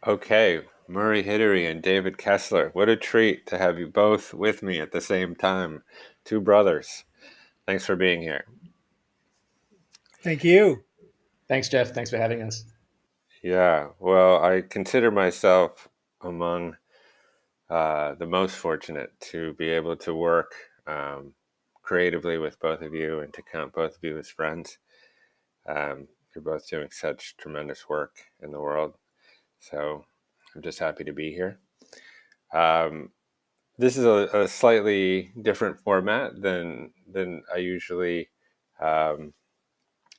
Okay, Murray Hidary and David Kessler. What a treat to have you both with me at the same time. Two brothers. Thanks for being here. Thank you. Thanks, Jeff. Thanks for having us. Yeah, well, I consider myself among the most fortunate to be able to work creatively with both of you and to count both of you as friends. You're both doing such tremendous work in the world. So I'm just happy to be here. Um, this is a slightly different format than I usually um,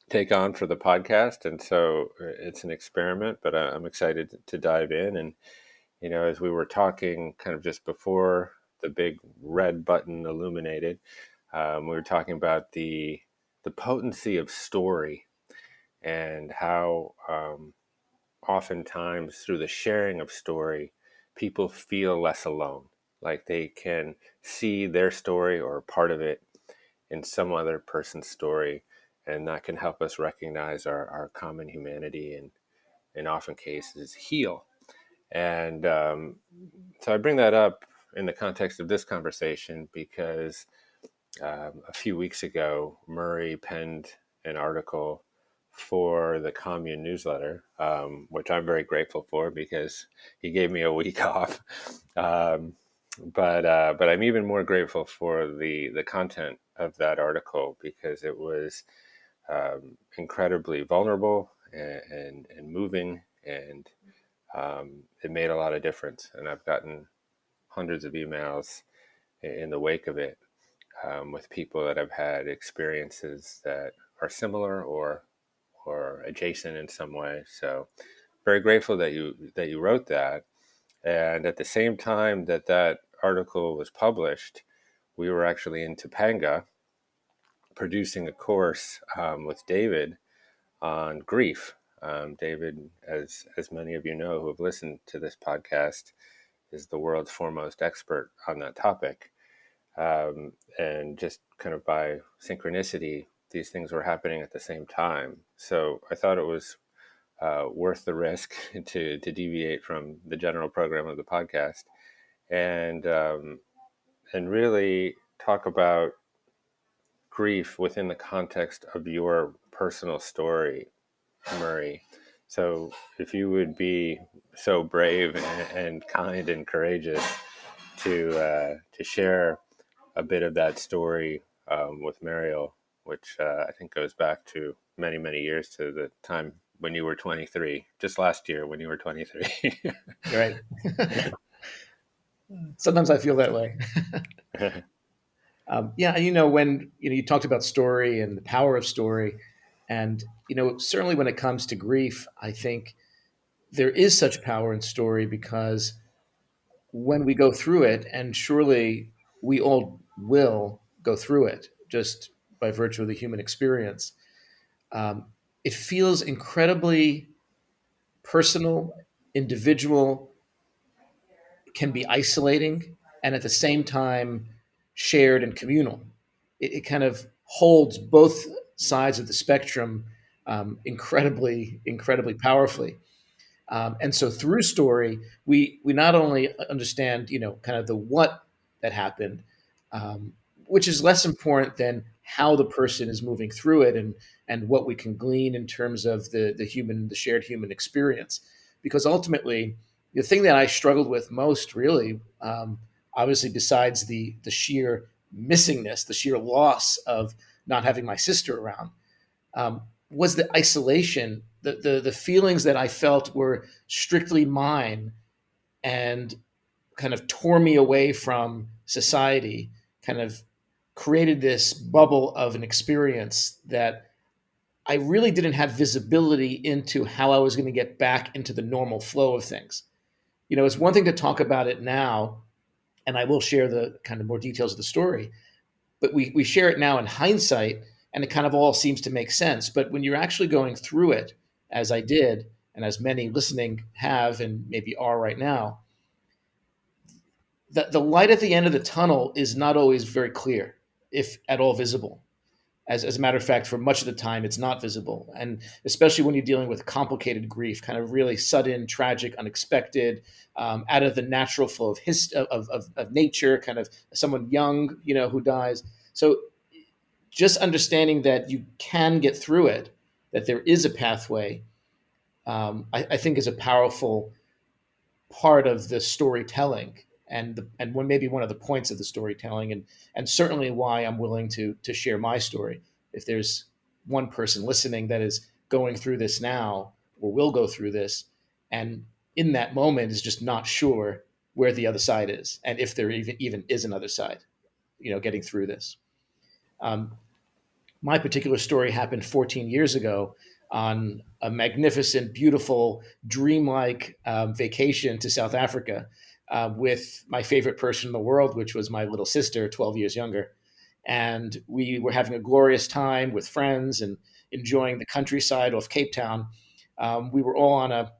take on for the podcast, and so it's an experiment. But I'm excited to dive in. And as we were talking, kind of just before the big red button illuminated, we were talking about the potency of story and how oftentimes through the sharing of story, people feel less alone. Like they can see their story or part of it in some other person's story, and that can help us recognize our common humanity and, in often cases, heal. And so I bring that up in the context of this conversation because a few weeks ago, Murray penned an article for the Commune newsletter, which I'm very grateful for because he gave me a week off. Um, but I'm even more grateful for the content of that article because it was incredibly vulnerable and moving, and it made a lot of difference. And I've gotten hundreds of emails in the wake of it with people that have had experiences that are similar or adjacent in some way. So very grateful that you wrote that. And at the same time that article was published, we were actually in Topanga producing a course with David on grief. David, as many of you know who have listened to this podcast, is the world's foremost expert on that topic. And just kind of by synchronicity, these things were happening at the same time. So I thought it was worth the risk to deviate from the general program of the podcast and really talk about grief within the context of your personal story, Murray. So if you would be so brave and kind and courageous to share a bit of that story with Mariel, which I think goes back to many, many years to the time when you were 23, just last year when you were 23. You're right. Sometimes I feel that way. Yeah, when you talked about story and the power of story, and certainly when it comes to grief, I think there is such power in story because when we go through it, and surely we all will go through it, just by virtue of the human experience, um, it feels incredibly personal, individual, can be isolating, and at the same time shared and communal. It kind of holds both sides of the spectrum incredibly powerfully. And so through story, we not only understand, kind of the what that happened, um, which is less important than how the person is moving through it and what we can glean in terms of the shared human experience. Because ultimately, the thing that I struggled with most, really, obviously, besides the sheer missingness, the sheer loss of not having my sister around, was the isolation, the feelings that I felt were strictly mine and kind of tore me away from society, kind of created this bubble of an experience that I really didn't have visibility into how I was going to get back into the normal flow of things. It's one thing to talk about it now, and I will share the kind of more details of the story, but we share it now in hindsight, and it kind of all seems to make sense. But when you're actually going through it, as I did, and as many listening have and maybe are right now, the light at the end of the tunnel is not always very clear, if at all visible. As a matter of fact, for much of the time, it's not visible. And especially when you're dealing with complicated grief, kind of really sudden, tragic, unexpected, out of the natural flow of nature, kind of someone young, who dies. So just understanding that you can get through it, that there is a pathway, I think is a powerful part of the storytelling, and maybe one of the points of the storytelling, and certainly why I'm willing to share my story. If there's one person listening that is going through this now or will go through this, and in that moment is just not sure where the other side is, and if there even is another side, getting through this. Um, my particular story happened 14 years ago on a magnificent, beautiful, dreamlike vacation to South Africa with my favorite person in the world, which was my little sister, 12 years younger. And we were having a glorious time with friends and enjoying the countryside off Cape Town. We were all on a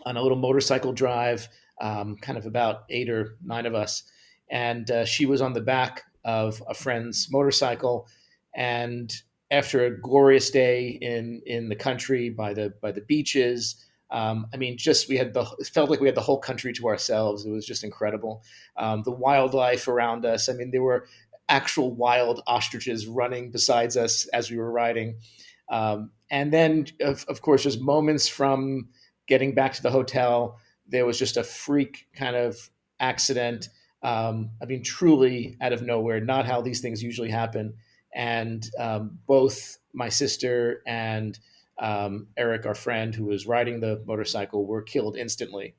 little motorcycle drive, kind of about 8 or 9 of us. And she was on the back of a friend's motorcycle. And after a glorious day in the country by the beaches, I mean, just it felt like we had the whole country to ourselves. It was just incredible. The wildlife around us. I mean, there were actual wild ostriches running besides us as we were riding. And then, of course, just moments from getting back to the hotel, there was just a freak kind of accident. I mean, truly out of nowhere, not how these things usually happen. And both my sister and Eric, our friend who was riding the motorcycle, were killed instantly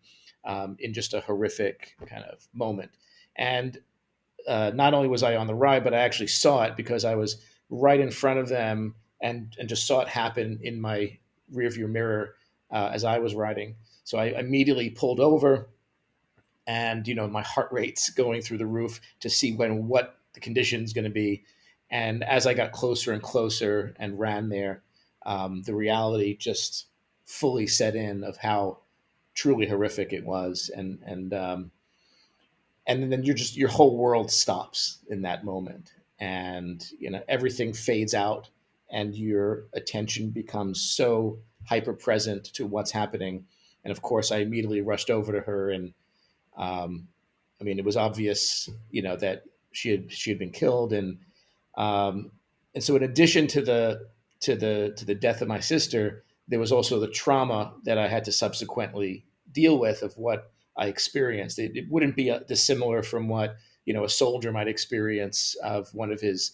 in just a horrific kind of moment. And not only was I on the ride, but I actually saw it because I was right in front of them and just saw it happen in my rearview mirror as I was riding. So I immediately pulled over, and my heart rate's going through the roof to see what the condition's going to be. And as I got closer and closer and ran there, the reality just fully set in of how truly horrific it was, and then your whole world stops in that moment, and everything fades out, and your attention becomes so hyper present to what's happening. And of course, I immediately rushed over to her, and I mean, it was obvious, that she had been killed, and so in addition to the death of my sister, there was also the trauma that I had to subsequently deal with of what I experienced. It wouldn't be dissimilar from what a soldier might experience of one of his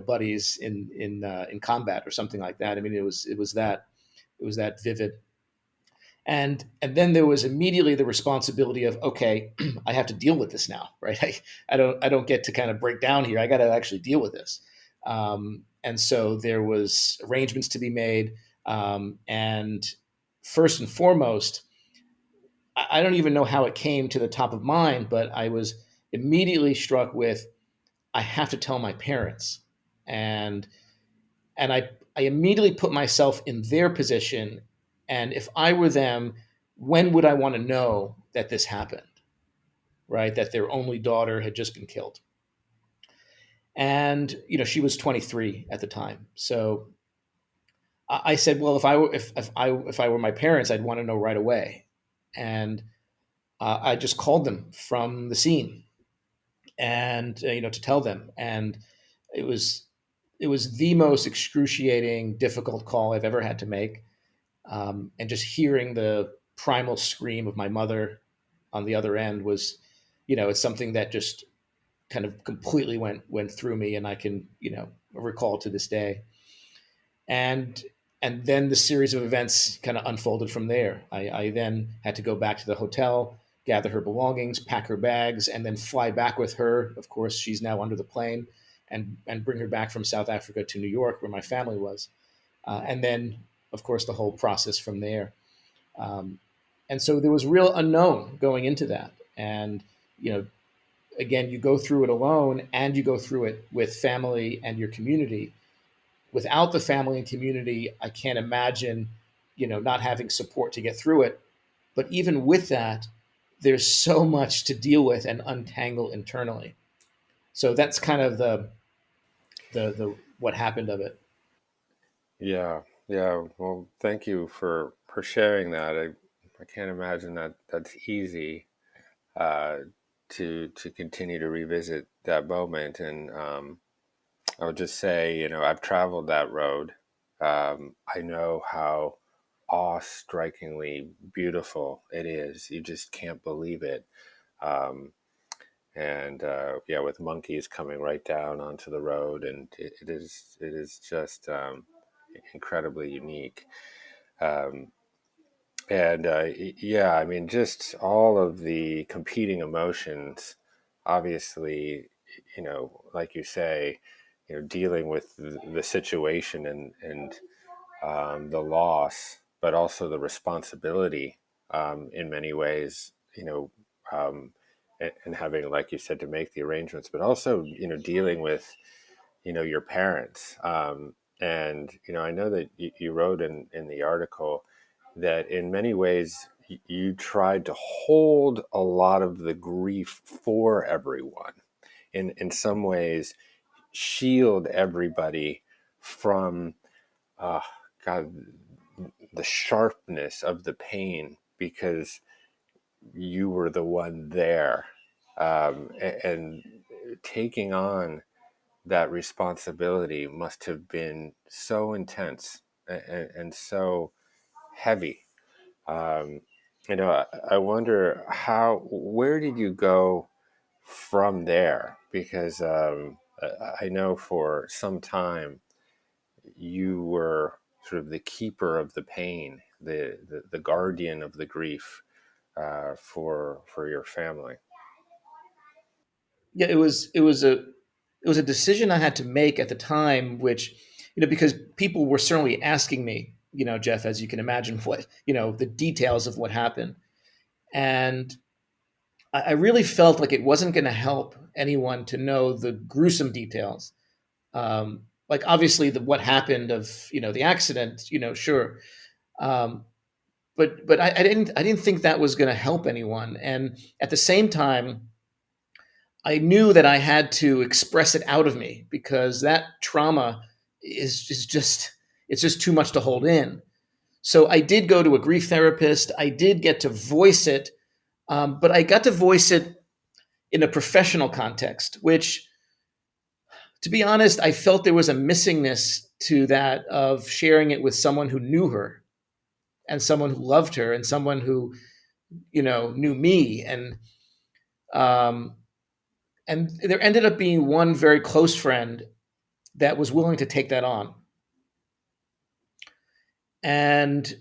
buddies in combat or something like that. I mean, it was that vivid. And then there was immediately the responsibility of, okay, I have to deal with this now, right? I don't get to kind of break down here. I got to actually deal with this. And so there was arrangements to be made. And first and foremost, I don't even know how it came to the top of mind, but I was immediately struck with, I have to tell my parents. And I immediately put myself in their position. And if I were them, when would I want to know that this happened, right? That their only daughter had just been killed. And, she was 23 at the time. So I said, well, if I were my parents, I'd want to know right away. And I just called them from the scene, and to tell them. And it was the most excruciating, difficult call I've ever had to make. And just hearing the primal scream of my mother on the other end was, it's something that just kind of completely went through me, and I can recall to this day. And then the series of events kind of unfolded from there. I then had to go back to the hotel, gather her belongings, pack her bags, and then fly back with her. Of course, she's now under the plane, and bring her back from South Africa to New York, where my family was. And then, of course, the whole process from there. And so there was real unknown going into that. And, again, you go through it alone, and you go through it with family and your community. Without the family and community, I can't imagine, not having support to get through it. But even with that, there's so much to deal with and untangle internally. So that's kind of the what happened of it. Yeah, yeah. Well, thank you for sharing that. I can't imagine that that's easy uh, to continue to revisit that moment. And I would just say, I've traveled that road. I know how awe-strikingly beautiful it is. You just can't believe it. Um, and yeah, with monkeys coming right down onto the road, and it is just incredibly unique. Um, and yeah, I mean, just all of the competing emotions, obviously, like you say, dealing with the situation and the loss, but also the responsibility in many ways, and having, like you said, to make the arrangements, but also, dealing with, your parents. And, I know that you wrote in the article that in many ways you tried to hold a lot of the grief for everyone. In some ways, shield everybody from, uh, God, the sharpness of the pain because you were the one there. And taking on that responsibility must have been so intense and so heavy. Um, I wonder where did you go from there? Because I know for some time you were sort of the keeper of the pain, the guardian of the grief for your family. Yeah, it was a decision I had to make at the time, which, because people were certainly asking me, Jeff, as you can imagine, what, the details of what happened. And I really felt like it wasn't going to help anyone to know the gruesome details. Like obviously what happened of, the accident, sure. Um, but I didn't think that was going to help anyone. And at the same time, I knew that I had to express it out of me because that trauma is just it's just too much to hold in. So I did go to a grief therapist. I did get to voice it, but I got to voice it in a professional context, which, to be honest, I felt there was a missingness to that of sharing it with someone who knew her and someone who loved her and someone who knew me um, and there ended up being one very close friend that was willing to take that on. And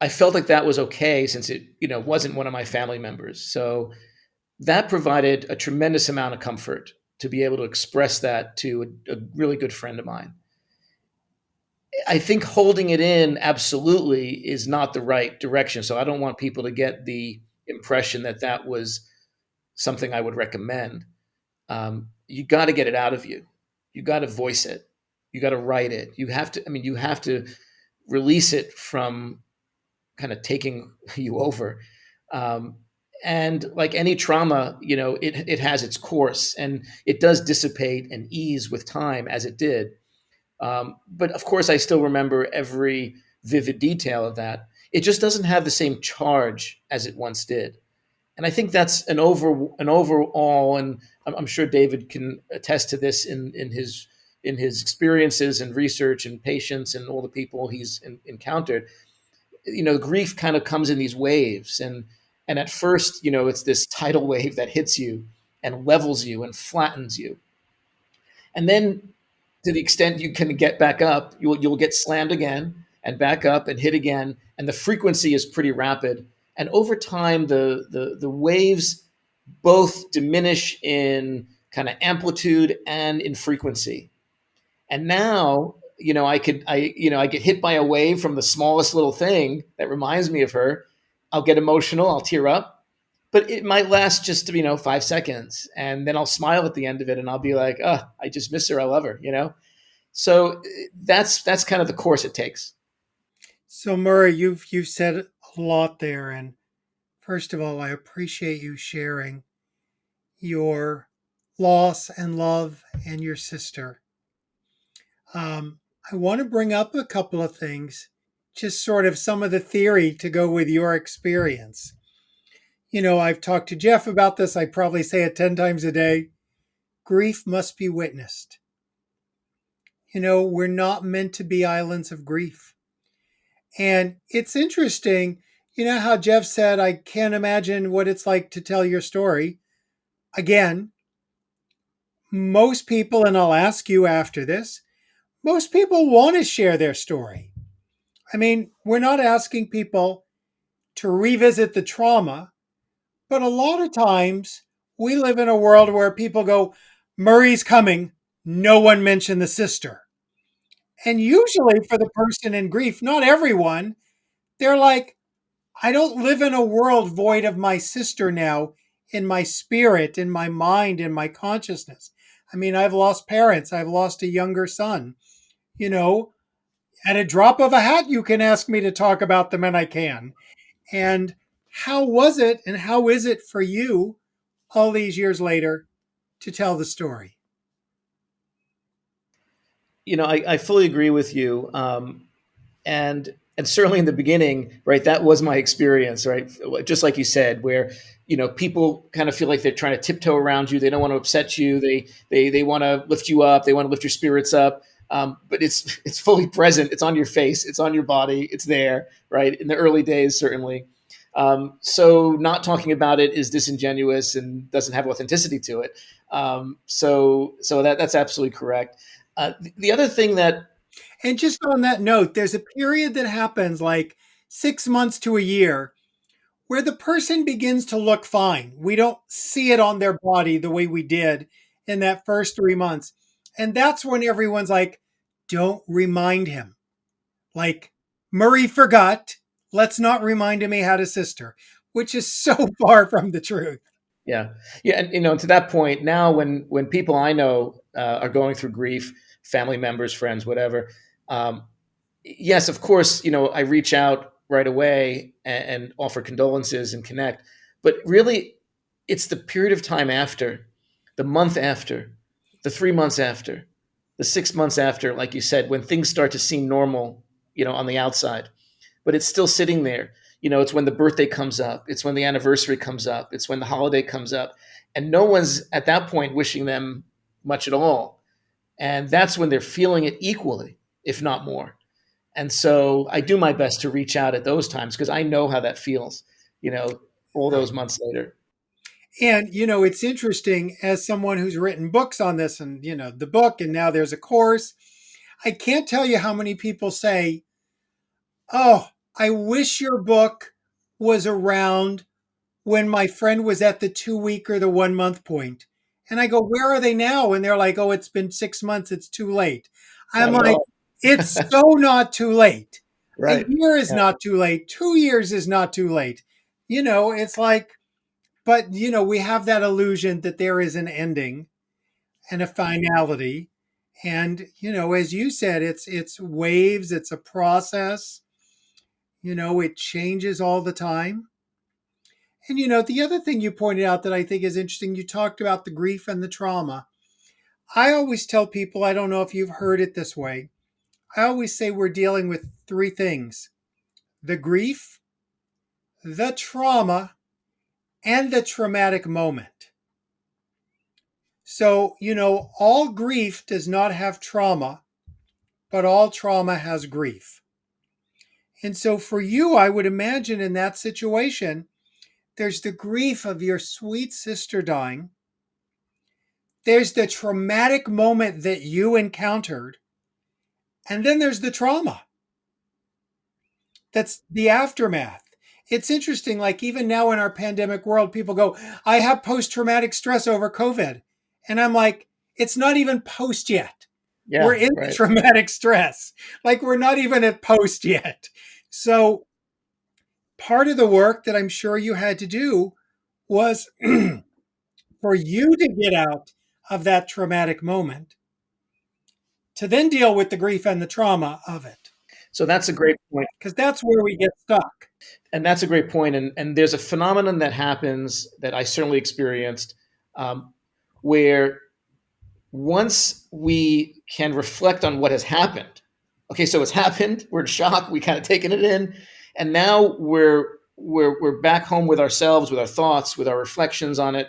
I felt like that was okay since it, wasn't one of my family members. So that provided a tremendous amount of comfort to be able to express that to a really good friend of mine. I think holding it in absolutely is not the right direction. So I don't want people to get the impression that that was something I would recommend. You got to get it out of you. You got to voice it. You got to write it. You have to. I mean, you have to release it from kind of taking you over. Um, and like any trauma, it has its course, and it does dissipate and ease with time, as it did. But of course, I still remember every vivid detail of that. It just doesn't have the same charge as it once did. And I think that's an overall, and I'm sure David can attest to this in his experiences and research and patients and all the people he's encountered. Grief kind of comes in these waves, and at first, it's this tidal wave that hits you and levels you and flattens you, and then to the extent you can get back up, you'll get slammed again and back up and hit again, and the frequency is pretty rapid. And over time, the waves both diminish in kind of amplitude and in frequency. And now, I get hit by a wave from the smallest little thing that reminds me of her. I'll get emotional, I'll tear up, but it might last just 5 seconds, and then I'll smile at the end of it, and I'll be like, oh, I just miss her, I love her. So that's kind of the course it takes. So Murray, you've said a lot there, and first of all, I appreciate you sharing your loss and love and your sister. Um, I want to bring up a couple of things, just sort of some of the theory to go with your experience. I've talked to Jeff about this. I probably say it 10 times a day. Grief must be witnessed. We're not meant to be islands of grief. And it's interesting, how Jeff said, I can't imagine what it's like to tell your story. Again, most people, and I'll ask you after this, most people want to share their story. I mean, we're not asking people to revisit the trauma, but a lot of times we live in a world where people go, Murray's coming. No one mentioned the sister. And usually for the person in grief, not everyone, they're like, I don't live in a world void of my sister now in my spirit, in my mind, in my consciousness. I mean, I've lost parents, I've lost a younger son. You know, at a drop of a hat, you can ask me to talk about them, and I can. And how was it and how is it for you all these years later to tell the story? I fully agree with you. And certainly in the beginning, right, that was my experience, right? Just like you said, where people kind of feel like they're trying to tiptoe around you. They don't want to upset you. They want to lift you up. They want to lift your spirits up. But it's fully present. It's on your face. It's on your body. It's there, right? In the early days, certainly. So not talking about it is disingenuous and doesn't have authenticity to it. So that's absolutely correct. The other thing that And just on that note, there's a period that happens like 6 months to a year where the person begins to look fine. We don't see it on their body the way we did in that first 3 months. And that's when everyone's like, don't remind him. Like, Murray forgot. Let's not remind him he had a sister, which is so far from the truth. Yeah, yeah, and to that point now, when people I know are going through grief, family members, friends, whatever, um, yes, of course, I reach out right away and offer condolences and connect, but really, it's the period of time after, the month after, the 3 months after, the 6 months after, like you said, when things start to seem normal, on the outside, but it's still sitting there. It's when the birthday comes up, it's when the anniversary comes up, it's when the holiday comes up, and no one's at that point wishing them much at all. And that's when they're feeling it equally, if not more. And so I do my best to reach out at those times because I know how that feels, you know, all Right. those months later. And, it's interesting as someone who's written books on this and, the book, and now there's a course. I can't tell you how many people say, oh, I wish your book was around when my friend was at the 2 week or the 1 month point. And I go, where are they now? And they're like, oh, it's been 6 months. It's too late. I'm Not at like, all. it's so not too late. A Right. year is Yeah. not too late. 2 years is not too late. It's like, but, we have that illusion that there is an ending and a finality. And, as you said, it's waves, it's a process, it changes all the time. And the other thing you pointed out that I think is interesting, you talked about the grief and the trauma. I always tell people, I don't know if you've heard it this way. I always say we're dealing with three things: the grief, the trauma, and the traumatic moment. So, all grief does not have trauma, but all trauma has grief. And so for you, I would imagine in that situation, there's the grief of your sweet sister dying. There's the traumatic moment that you encountered. And then there's the trauma. That's the aftermath. It's interesting, like even now in our pandemic world, people go, I have post traumatic stress over COVID. And I'm like, it's not even post yet. We're Yeah. in the Right. traumatic stress. Like we're not even at post yet. So part of the work that I'm sure you had to do was for you to get out of that traumatic moment to then deal with the grief and the trauma of it. So that's a great point. Because that's where we get stuck. And that's a great point. And there's a phenomenon that happens that I certainly experienced, where once we can reflect on what has happened, okay, so it's happened, we're in shock, we kind of taken it in, and now we're back home with ourselves, with our thoughts, with our reflections on it.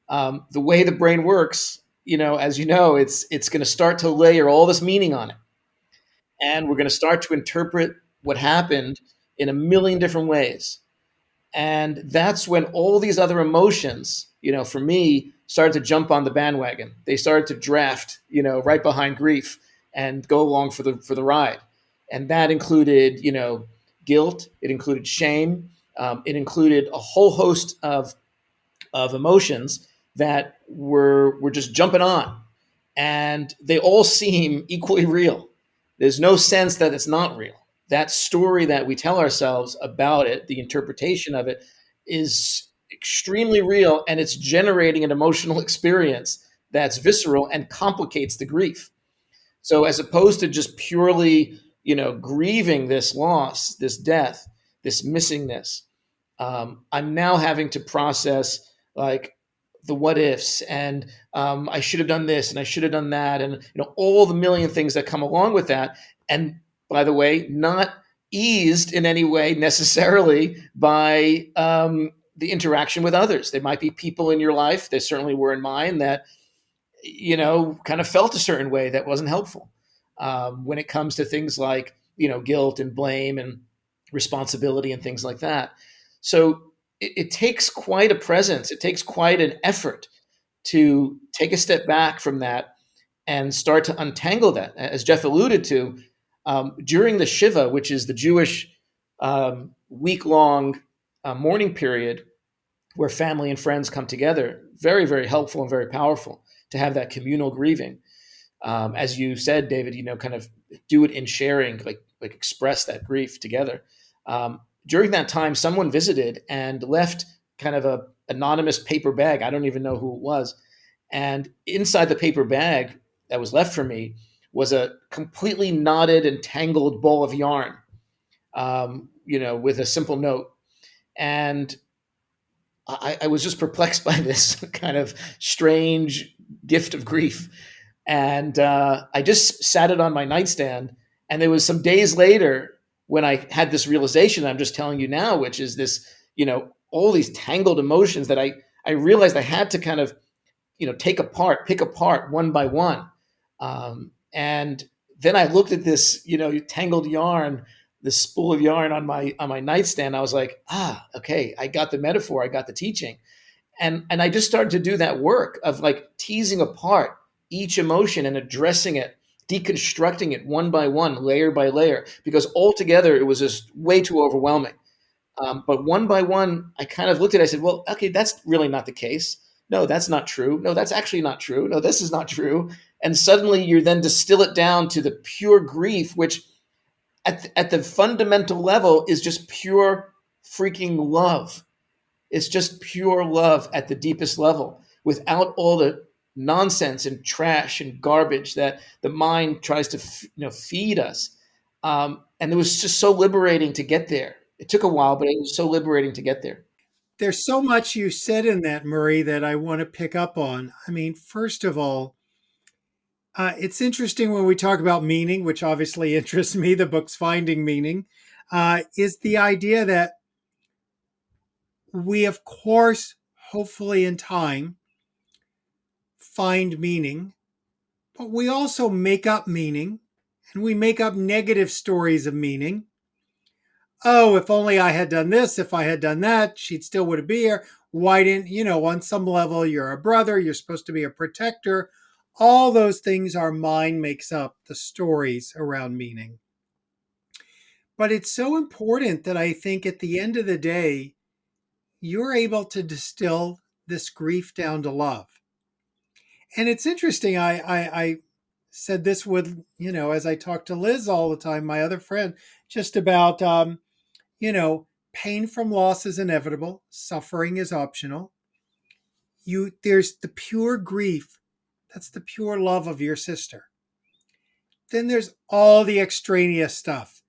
The way the brain works, as you know, it's going to start to layer all this meaning on it, and we're going to start to interpret what happened in a million different ways. And that's when all these other emotions, for me, started to jump on the bandwagon. They started to draft, right behind grief and go along for the ride. And that included, guilt. It included shame. It included a whole host of emotions that were just jumping on, and they all seem equally real. There's no sense that it's not real. That story that we tell ourselves about it, the interpretation of it, is extremely real, and it's generating an emotional experience that's visceral and complicates the grief. So as opposed to just purely, grieving this loss, this death, this missingness, I'm now having to process like the what ifs, and I should have done this and I should have done that, and all the million things that come along with that. And by the way, not eased in any way necessarily by the interaction with others. There might be people in your life, there certainly were in mine, that kind of felt a certain way that wasn't helpful when it comes to things like guilt and blame and responsibility and things like that. So it takes quite a presence. It takes quite an effort to take a step back from that and start to untangle that. As Jeff alluded to, during the Shiva, which is the Jewish week-long mourning period where family and friends come together, very, very helpful and very powerful to have that communal grieving. As you said, David, kind of do it in sharing, like express that grief together. During that time, someone visited and left kind of a anonymous paper bag. I don't even know who it was. And inside the paper bag that was left for me was a completely knotted and tangled ball of yarn, with a simple note. And I was just perplexed by this kind of strange gift of grief. And I just sat it on my nightstand. And there was some days later when I had this realization I'm just telling you now, which is this, all these tangled emotions that I realized I had to kind of, pick apart one by one. And then I looked at this, tangled yarn, this spool of yarn on my nightstand. I was like, okay, I got the metaphor, I got the teaching. And I just started to do that work of like teasing apart each emotion and addressing it, deconstructing it one by one, layer by layer, because altogether it was just way too overwhelming. But one by one, I kind of looked at it, I said, well, okay, that's really not the case. No, that's not true. No, that's actually not true. No, this is not true. And suddenly you then distill it down to the pure grief, which at the fundamental level is just pure freaking love. It's just pure love at the deepest level without all the nonsense and trash and garbage that the mind tries to feed us. And it was just so liberating to get there. It took a while, but it was so liberating to get there. There's so much you said in that, Murray, that I want to pick up on. I mean, first of all, it's interesting when we talk about meaning, which obviously interests me, the book's Finding Meaning, is the idea that we, of course, hopefully in time, find meaning, but we also make up meaning, and we make up negative stories of meaning. Oh, if only I had done this, if I had done that, she'd still would be here. Why didn't, on some level, you're a brother, you're supposed to be a protector. All those things our mind makes up, the stories around meaning. But it's so important that I think at the end of the day, you're able to distill this grief down to love. And it's interesting. I said this with, as I talk to Liz all the time, my other friend, just about, pain from loss is inevitable. Suffering is optional. There's the pure grief. That's the pure love of your sister. Then there's all the extraneous stuff.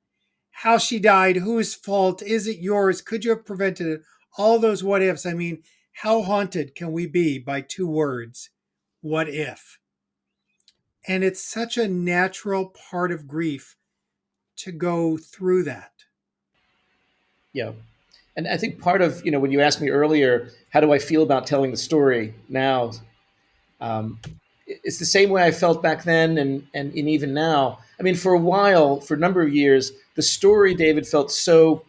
How she died, whose fault, is it yours? Could you have prevented it? All those what ifs. I mean, how haunted can we be by two words? What if? And it's such a natural part of grief to go through that. Yeah. And I think part of, when you asked me earlier, how do I feel about telling the story now? Um, it's the same way I felt back then and even now. I mean, for a while, for a number of years, the story, David, felt so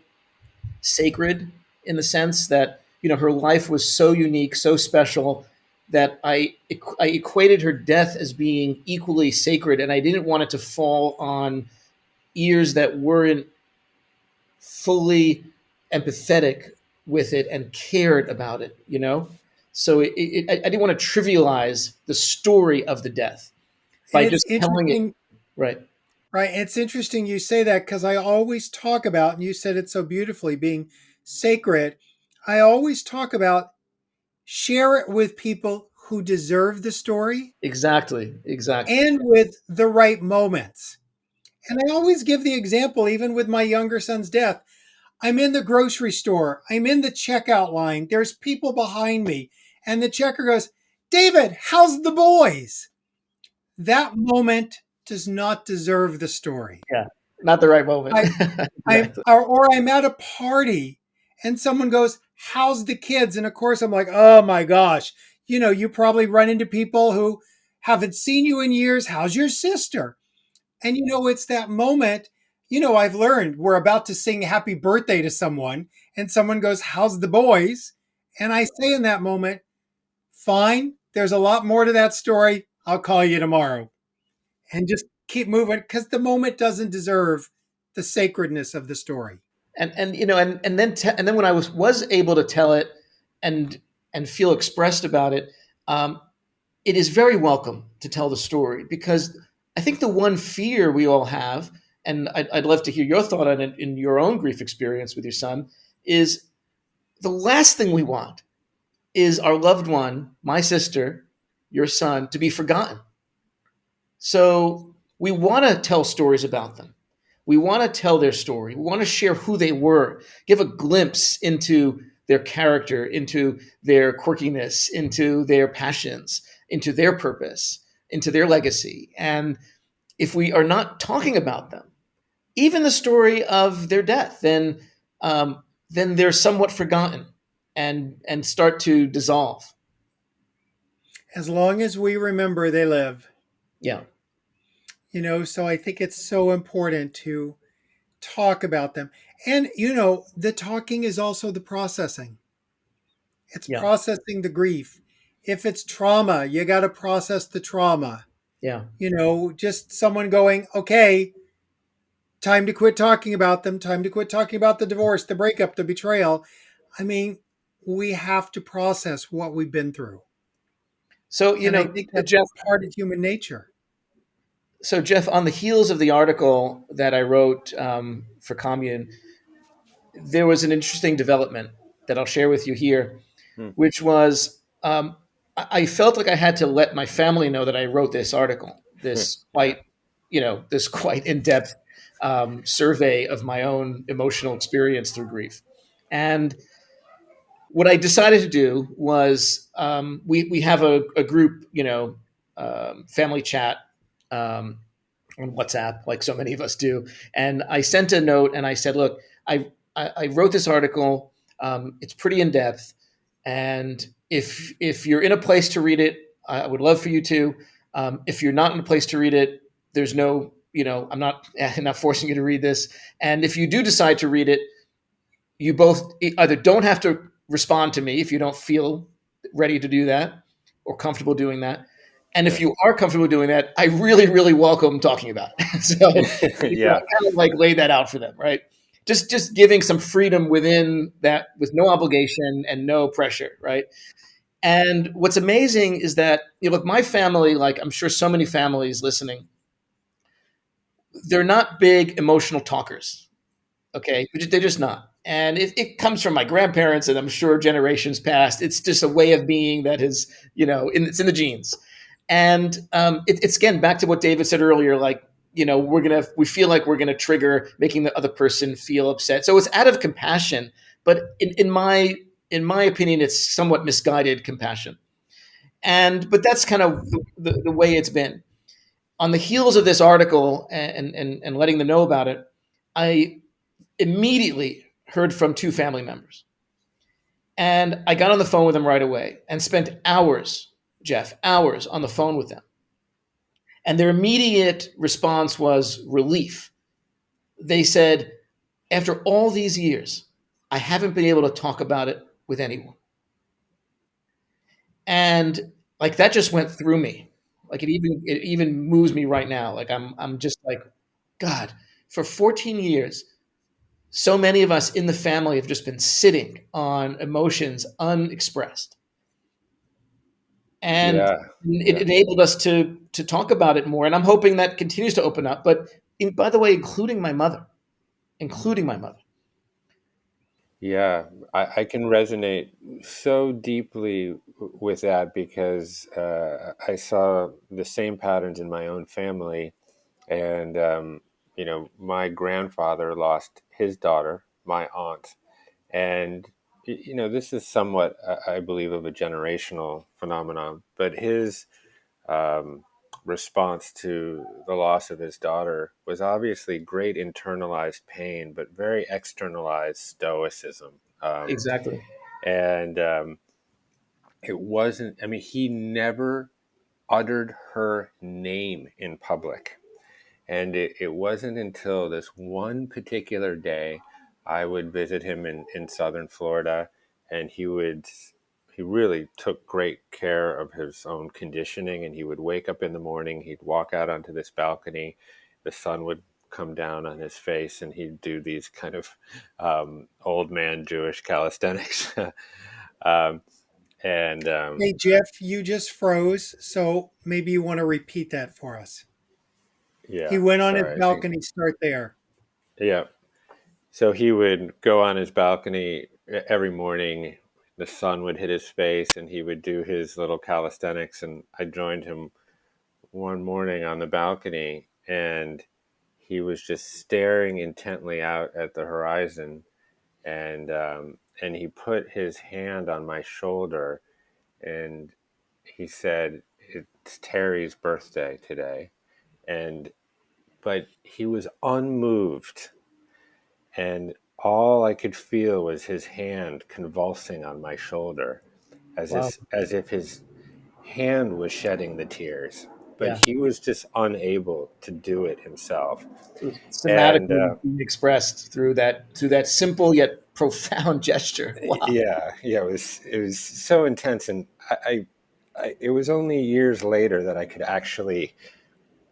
sacred in the sense that, her life was so unique, so special that I equated her death as being equally sacred. And I didn't want it to fall on ears that weren't fully empathetic with it and cared about it. So I didn't want to trivialize the story of the death And by it's just telling it. interesting, Right. right? It's interesting you say that because I always talk about, and you said it so beautifully, being sacred. I always talk about share it with people who deserve the story Exactly. and with the right moments. And I always give the example, even with my younger son's death. I'm in the grocery store, I'm in the checkout line, there's people behind me, and the checker goes, David, how's the boys? That moment does not deserve the story. Yeah. Not the right moment. I, Exactly. or I'm at a party and someone goes, how's the kids? And of course, I'm like, oh my gosh, you probably run into people who haven't seen you in years. How's your sister? And it's that moment, I've learned we're about to sing happy birthday to someone, and someone goes, how's the boys? And I say in that moment, fine, there's a lot more to that story. I'll call you tomorrow. And just keep moving because the moment doesn't deserve the sacredness of the story. And then when I was able to tell it and feel expressed about it, um, it is very welcome to tell the story because I think the one fear we all have, and I'd love to hear your thought on it in your own grief experience with your son, is the last thing we want is our loved one, my sister, your son, to be forgotten. So we want to tell stories about them. We want to tell their story. We want to share who they were, give a glimpse into their character, into their quirkiness, into their passions, into their purpose, into their legacy. And if we are not talking about them, even the story of their death, then they're somewhat forgotten and start to dissolve. As long as we remember they live, Yeah, so I think it's so important to talk about them. And, the talking is also the processing. It's yeah, processing the grief. If it's trauma, you got to process the trauma. yeah. Just someone going, okay, time to quit talking about them, time to quit talking about the divorce, the breakup, the betrayal. I mean, we have to process what we've been through. So And I think that's Jeff, part of human nature. on the heels of the article that I wrote for Commune, there was an interesting development that I'll share with you here, Hmm. which was I felt like I had to let my family know that I wrote this article, Yeah. this quite in depth survey of my own emotional experience through grief, and what I decided to do was we have a group, family chat um, on WhatsApp, like so many of us do. And I sent a note and I said, look, I wrote this article. It's pretty in depth, and if you're in a place to read it, I would love for you to. If you're not in a place to read it, there's no, I'm not forcing you to read this. And if you do decide to read it, you both either don't have to respond to me if you don't feel ready to do that or comfortable doing that. And if Yeah. you are comfortable doing that, I really, really welcome talking about it. So I Yeah. kind of like lay that out for them, right? Just giving some freedom within that with no obligation and no pressure, right? And what's amazing is that, look, my family, like I'm sure so many families listening, they're not big emotional talkers. Okay, they're just not. And it comes from my grandparents, and I'm sure generations past. It's just a way of being that is, it's in the genes. And it's again back to what David said earlier. Like, we feel like we're gonna trigger making the other person feel upset. So it's out of compassion, but in my opinion, it's somewhat misguided compassion. But that's kind of the way it's been. on the heels of this article and letting them know about it, I immediately heard from two family members. And I got on the phone with them right away and spent hours, Jeff, hours on the phone with them. And their immediate response was relief. They said, after all these years, I haven't been able to talk about it with anyone. And like that just went through me. Like it even moves me right now. Like I'm just like, God, for 14 years, so many of us in the family have just been sitting on emotions unexpressed. And Yeah, it yeah, enabled us to talk about it more. And I'm hoping that continues to open up. But by the way, including my mother. yeah. I can resonate so deeply with that because I saw the same patterns in my own family. And, my grandfather lost his daughter, my aunt. And, this is somewhat, I believe, of a generational phenomenon. But his um, response to the loss of his daughter was obviously great internalized pain, but very externalized stoicism. Exactly. And it wasn't, I mean, he never uttered her name in public. And it wasn't until this one particular day I would visit him in southern Florida, and he really took great care of his own conditioning. And he would wake up in the morning, he'd walk out onto this balcony, the sun would come down on his face, and he'd do these kind of old man Jewish calisthenics. um, and Hey, Jeff, you just froze, so maybe you want to repeat that for us. He yeah, went on his sorry, I think, balcony, start there. yeah. So he would go on his balcony every morning. The sun would hit his face, and he would do his little calisthenics. And I joined him one morning on the balcony, and he was just staring intently out at the horizon. And he put his hand on my shoulder, and he said, "It's Terry's birthday today." And but he was unmoved, and all I could feel was his hand convulsing on my shoulder, Wow. as if his hand was shedding the tears, but Yeah. he was just unable to do it himself. It was And somatically being expressed through that simple yet profound gesture. Wow. yeah, it was so intense, and it was only years later that I could actually,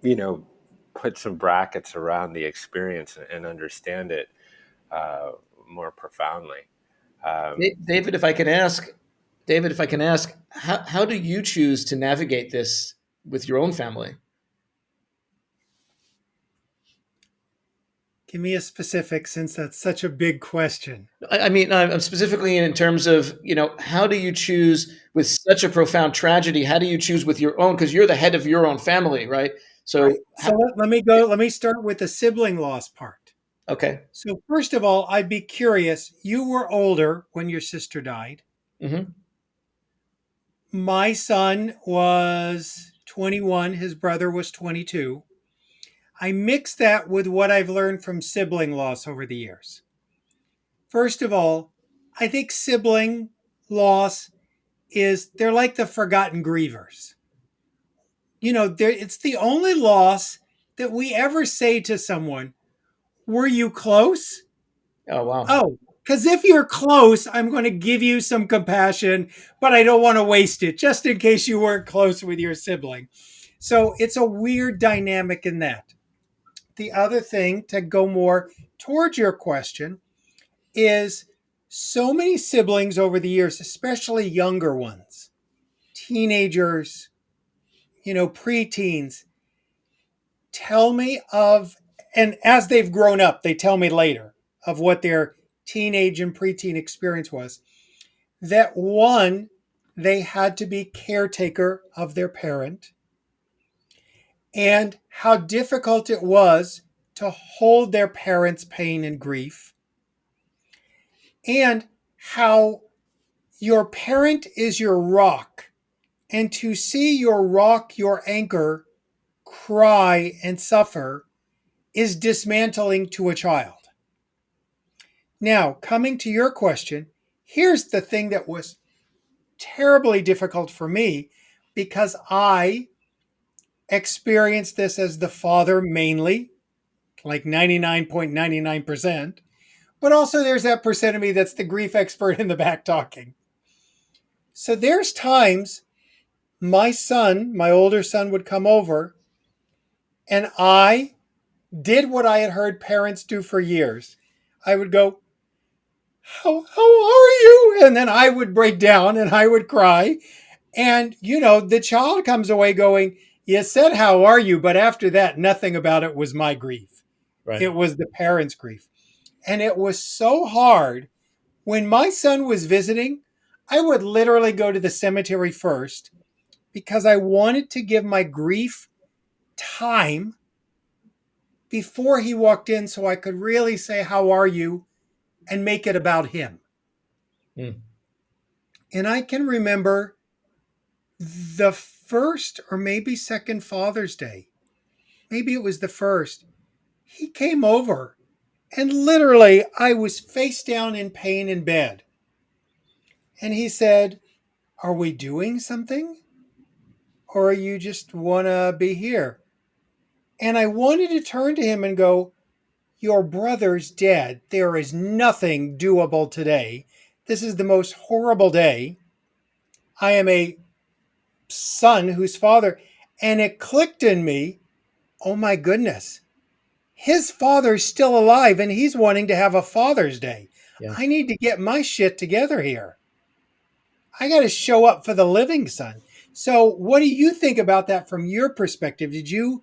you know, put some brackets around the experience and understand it uh, more profoundly. Um, David, if I can ask, how do you choose to navigate this with your own family? Give me a specific since that's such a big question. I mean, I'm specifically in terms of, how do you choose with such a profound tragedy? How do you choose with your own? Because you're the head of your own family, right? Right. So, So let me start with the sibling loss part. okay. So first of all, I'd be curious. You were older when your sister died. Hmm. My son was 21, his brother was 22. I mix that with what I've learned from sibling loss over the years. First of all, I think sibling loss they're like the forgotten grievers. It's the only loss that we ever say to someone, were you close? Oh, wow. Oh, because if you're close, I'm going to give you some compassion, but I don't want to waste it just in case you weren't close with your sibling. So it's a weird dynamic in that. The other thing to go more towards your question is so many siblings over the years, especially younger ones, teenagers, preteens, tell me of, and as they've grown up, they tell me later of what their teenage and preteen experience was. That one, they had to be caretaker of their parent, and how difficult it was to hold their parents' pain and grief, and how your parent is your rock, and to see your rock, your anchor, cry and suffer is dismantling to a child. Now, coming to your question, here's the thing that was terribly difficult for me because I experienced this as the father mainly, like 99.99%, but also there's that percent of me that's the grief expert in the back talking. So there's times my older son would come over and I did what I had heard parents do for years. I would go, how are you? And then I would break down and I would cry. And, the child comes away going, you said, how are you? But after that, nothing about it was my grief. Right. It was the parents' grief. And it was so hard. When my son was visiting, I would literally go to the cemetery first because I wanted to give my grief time before he walked in so I could really say, how are you? And make it about him. Mm. And I can remember the first or maybe second Father's Day. Maybe it was the first. He came over and literally I was face down in pain in bed. And he said, are we doing something? Or you just want to be here? And I wanted to turn to him and go, your brother's dead. There is nothing doable today. This is the most horrible day. I am a son whose father, and it clicked in me, oh my goodness, his father's still alive and he's wanting to have a Father's Day. Yeah. I need to get my shit together here. I got to show up for the living son. So what do you think about that from your perspective? Did you,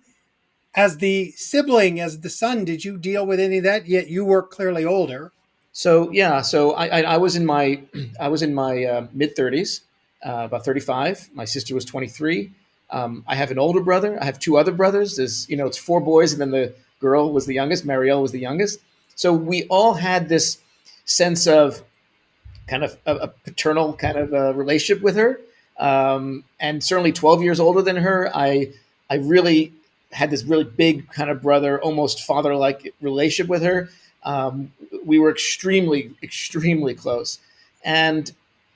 as the sibling, as the son, did you deal with any of that? Yet you were clearly older. So yeah, so I was in my mid 30s, about 35. My sister was 23. I have an older brother. I have two other brothers. There's it's four boys, and then the girl was the youngest. Marielle was the youngest. So we all had this sense of kind of a paternal kind of a relationship with her, and certainly 12 years older than her. I really had this really big kind of brother, almost father-like relationship with her. We were extremely, extremely close, and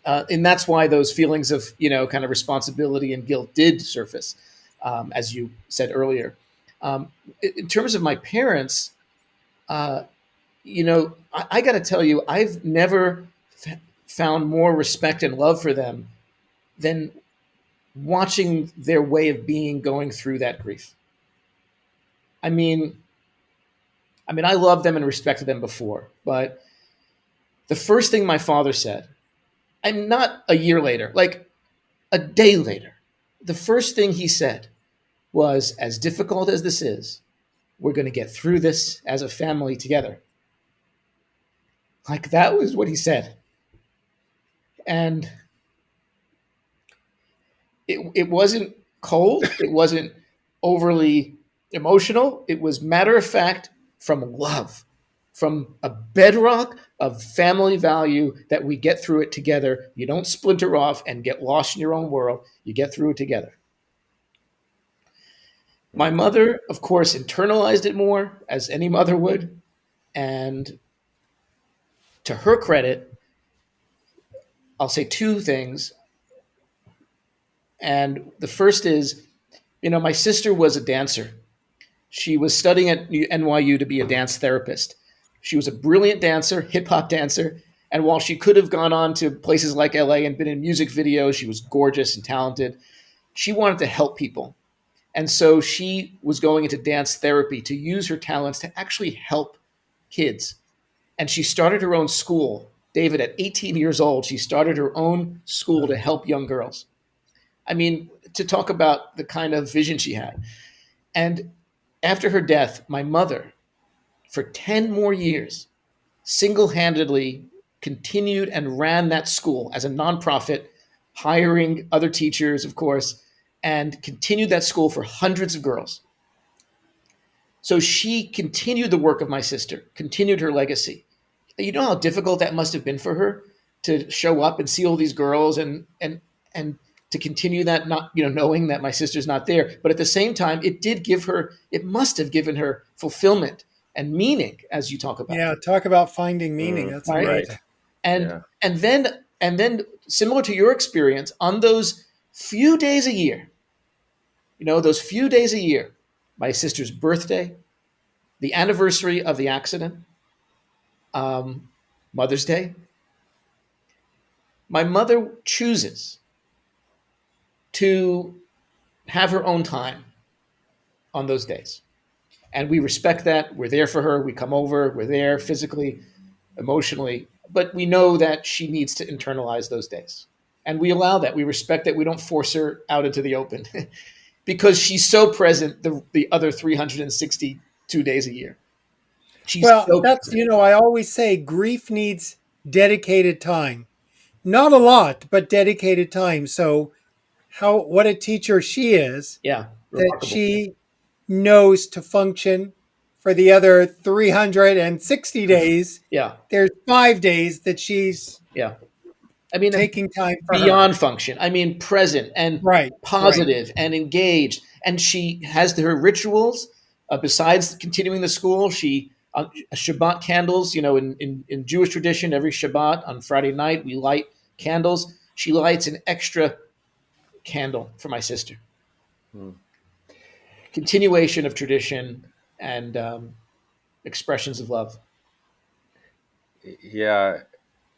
that's why those feelings of kind of responsibility and guilt did surface, as you said earlier. In terms of my parents, I got to tell you, I've never found more respect and love for them than watching their way of being going through that grief. I mean, I loved them and respected them before, but the first thing my father said, I'm not a year later, like a day later, the first thing he said was, as difficult as this is, we're going to get through this as a family together. Like that was what he said. And it wasn't cold. It wasn't overly emotional. It was matter of fact from love, from a bedrock of family value that we get through it together. You don't splinter off and get lost in your own world. You get through it together. My mother, of course, internalized it more, as any mother would. And to her credit, I'll say two things. And the first is, my sister was a dancer. She was studying at NYU to be a dance therapist. She was a brilliant dancer, hip hop dancer. And while she could have gone on to places like LA and been in music videos, she was gorgeous and talented. She wanted to help people. And so she was going into dance therapy to use her talents to actually help kids. And she started her own school. David, at 18 years old, she started her own school to help young girls. I mean, to talk about the kind of vision she had. And after her death, my mother, for 10 more years, single-handedly continued and ran that school as a nonprofit, hiring other teachers, of course, and continued that school for hundreds of girls. So she continued the work of my sister, continued her legacy. You know how difficult that must have been for her to show up and see all these girls and to continue that, not, knowing that my sister's not there. But at the same time, it must have given her fulfillment and meaning, as you talk about, Yeah, talk about finding meaning. That's right? amazing. Right. And Yeah. and then similar to your experience, on those few days a year, those few days a year, my sister's birthday, the anniversary of the accident, um, Mother's Day, my mother chooses to have her own time on those days. And we respect that. We're there for her. We come over. We're there physically, emotionally. But we know that she needs to internalize those days. And we allow that. We respect that. We don't force her out into the open because she's so present the other 362 days a year. She's Well, so that's, present. I always say grief needs dedicated time. Not a lot, but dedicated time. So, what a teacher she is, Yeah, that remarkable. she knows to function for the other 360 days. Yeah, There's 5 days that she's yeah. I mean, taking time for her. beyond function. I mean, present and Right, right. positive and engaged. And she has her rituals. Besides continuing the school, she Shabbat candles. In Jewish tradition, every Shabbat on Friday night we light candles. She lights an extra candle for my sister. Mm. Continuation of tradition and expressions of love. Yeah.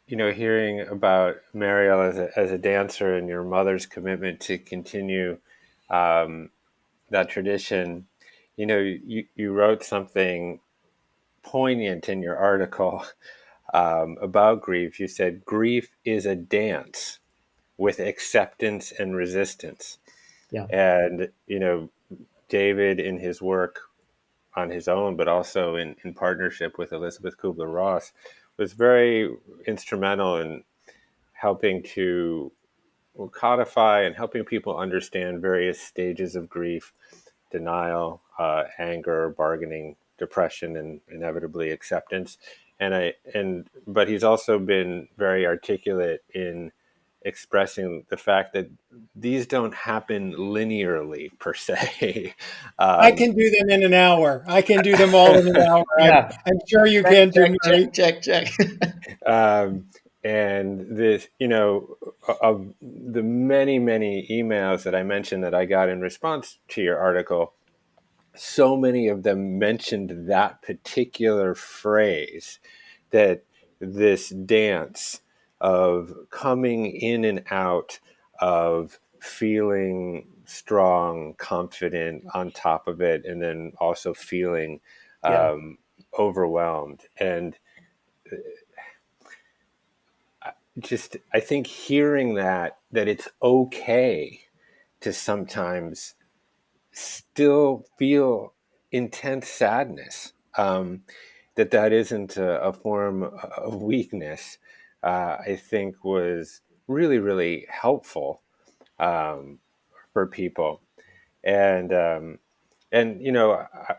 Hearing about Mariel as a dancer and your mother's commitment to continue um, that tradition, you wrote something poignant in your article about grief. You said, grief is a dance with acceptance and resistance. Yeah, And, David, in his work on his own, but also in partnership with Elizabeth Kubler-Ross, was very instrumental in helping to codify and helping people understand various stages of grief: denial, anger, bargaining, depression, and inevitably acceptance. But he's also been very articulate in expressing the fact that these don't happen linearly per se. I um, can do them in an hour. I can do them all in an hour. yeah. I'm sure you Check, can too, check, Mary. check, check, check. um, and this, of the many, many emails that I mentioned that I got in response to your article, so many of them mentioned that particular phrase, that this dance of coming in and out of feeling strong, confident, on top of it, and then also feeling Yeah, um, overwhelmed. And just, I think hearing that it's okay to sometimes still feel intense sadness, that isn't a form of weakness, I think was really, really helpful um, for people. And um, and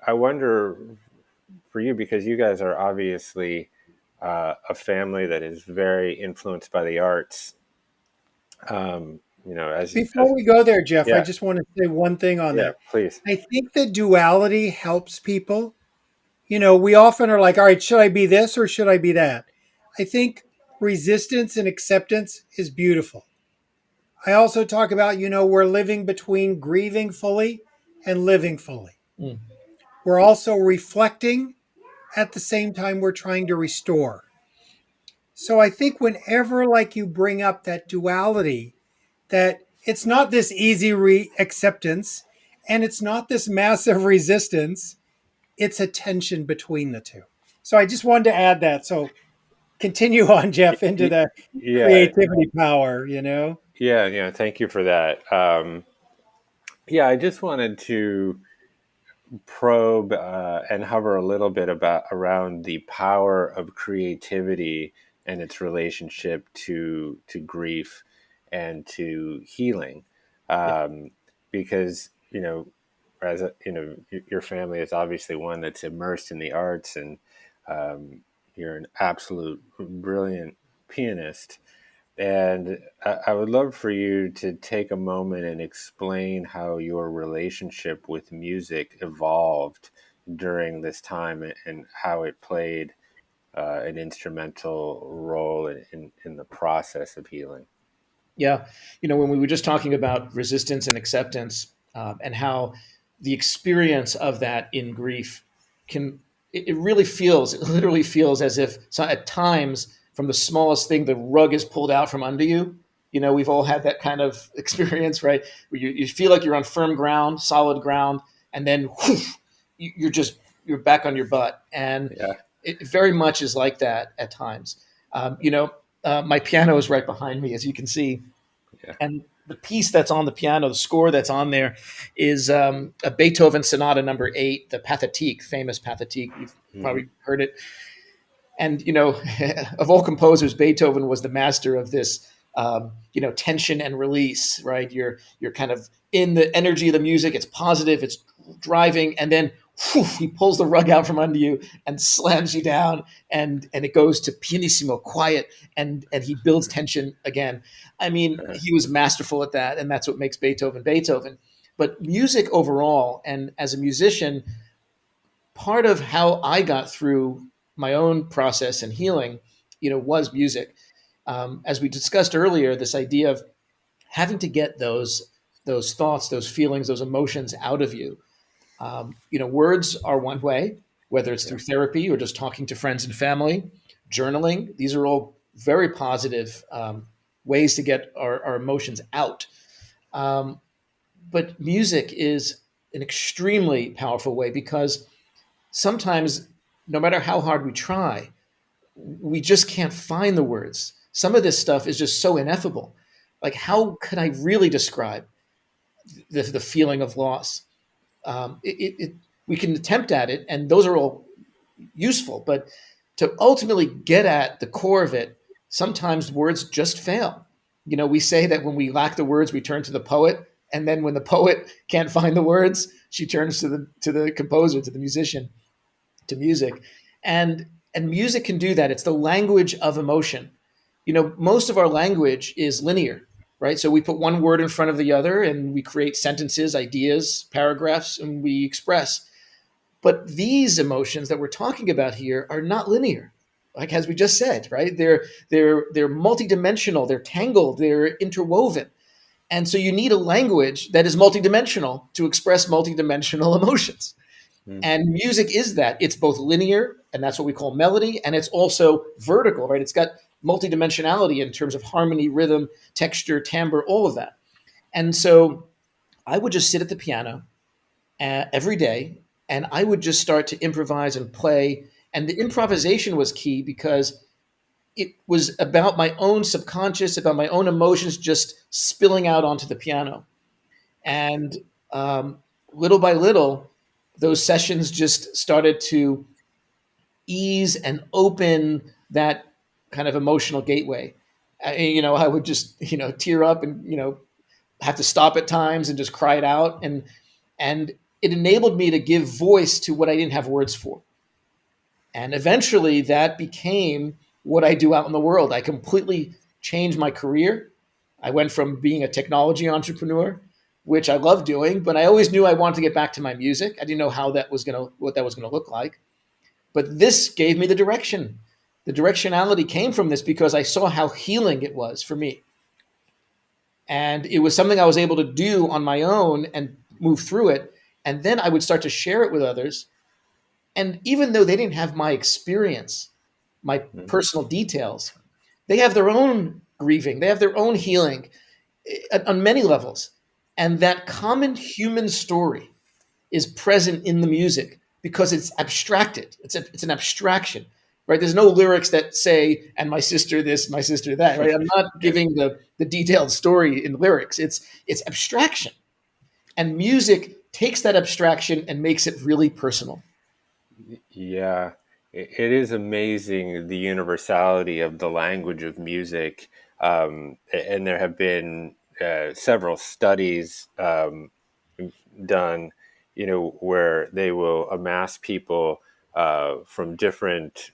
I wonder, for you, because you guys are obviously a family that is very influenced by the arts. As Before we go there, Jeff, I yeah, just want to say one thing on yeah, that. please. I think the duality helps people. We often are like, all right, should I be this or should I be that? I think resistance and acceptance is beautiful. I also talk about, we're living between grieving fully and living fully. mm, We're also reflecting at the same time we're trying to restore. So I think whenever like you bring up that duality, that it's not this easy acceptance and it's not this massive resistance, it's a tension between the two. So I just wanted to add that. So continue on, Jeff, into the Yeah, creativity power. yeah. Thank you for that. Yeah, I just wanted to probe and hover a little bit about around the power of creativity and its relationship to grief and to healing, yeah, because your family is obviously one that's immersed in the arts, and you're an absolute brilliant pianist. And I would love for you to take a moment and explain how your relationship with music evolved during this time and how it played an instrumental role in the process of healing. Yeah. When we were just talking about resistance and acceptance, and how the experience of that in grief can, it really feels, it literally feels as if so at times from the smallest thing, the rug is pulled out from under you. We've all had that kind of experience, right? Where you feel like you're on firm ground, solid ground, and then whoosh, you're back on your butt. And Yeah. it very much is like that at times. My piano is right behind me, as you can see, Yeah. and the piece that's on the piano, the score that's on there, is a Beethoven Sonata number 8, the Pathetique, famous Pathetique. You've Hmm. probably heard it. And of all composers, Beethoven was the master of this, tension and release. Right, you're kind of in the energy of the music. It's positive, it's driving, and then whew, he pulls the rug out from under you and slams you down, and it goes to pianissimo, quiet, and he builds tension again. I mean, he was masterful at that, and that's what makes Beethoven Beethoven. But music overall, and as a musician, part of how I got through my own process and healing, was music. As we discussed earlier, this idea of having to get those thoughts, those feelings, those emotions out of you. Words are one way, whether it's Yeah. through therapy or just talking to friends and family, journaling. These are all very positive ways to get our emotions out. Um, but music is an extremely powerful way because sometimes, no matter how hard we try, we just can't find the words. Some of this stuff is just so ineffable. Like, how could I really describe the feeling of loss? We can attempt at it, and those are all useful. But to ultimately get at the core of it, sometimes words just fail. We say that when we lack the words, we turn to the poet, and then when the poet can't find the words, she turns to the composer, to the musician, to music. And music can do that. It's the language of emotion. Most of our language is linear, right? So we put one word in front of the other and we create sentences, ideas, paragraphs, and we express. But these emotions that we're talking about here are not linear. Like, as we just said, right? They're multidimensional, they're tangled, they're interwoven. And so you need a language that is multidimensional to express multidimensional emotions. Mm. And music is that. It's both linear, and that's what we call melody, and it's also vertical, right? It's got multidimensionality in terms of harmony, rhythm, texture, timbre, all of that. And so I would just sit at the piano every day, and I would just start to improvise and play. And the improvisation was key because it was about my own subconscious, about my own emotions just spilling out onto the piano. And little by little, those sessions just started to ease and open that kind of emotional gateway. I would just tear up and have to stop at times and just cry it out, and it enabled me to give voice to what I didn't have words for. And eventually, that became what I do out in the world. I completely changed my career. I went from being a technology entrepreneur, which I love doing, but I always knew I wanted to get back to my music. I didn't know what that was gonna look like. But this gave me the direction. The directionality came from this because I saw how healing it was for me. And it was something I was able to do on my own and move through it. And then I would start to share it with others. And even though they didn't have my experience, my Mm. personal details, they have their own grieving, they have their own healing on many levels. And that common human story is present in the music because it's abstracted. It's an abstraction, right? There's no lyrics that say, and my sister this, my sister that, right? I'm not Yeah. giving the detailed story in lyrics. It's abstraction. And music takes that abstraction and makes it really personal. Yeah, it is amazing the universality of the language of music. And there have been several studies done, where they will amass people from different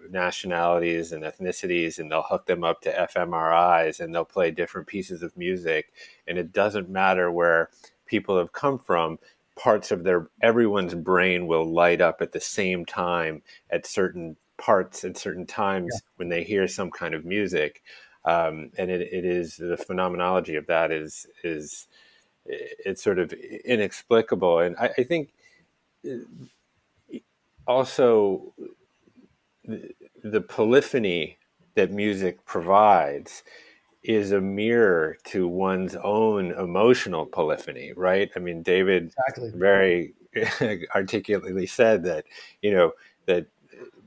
nationalities and ethnicities, and they'll hook them up to fMRIs, and they'll play different pieces of music, and it doesn't matter where people have come from. Parts of everyone's brain will light up at the same time at certain parts at certain Yeah. times when they hear some kind of music. And it is, the phenomenology of that is it's sort of inexplicable. And I think also the polyphony that music provides is a mirror to one's own emotional polyphony, right? I mean, David Exactly. very articulately said that, that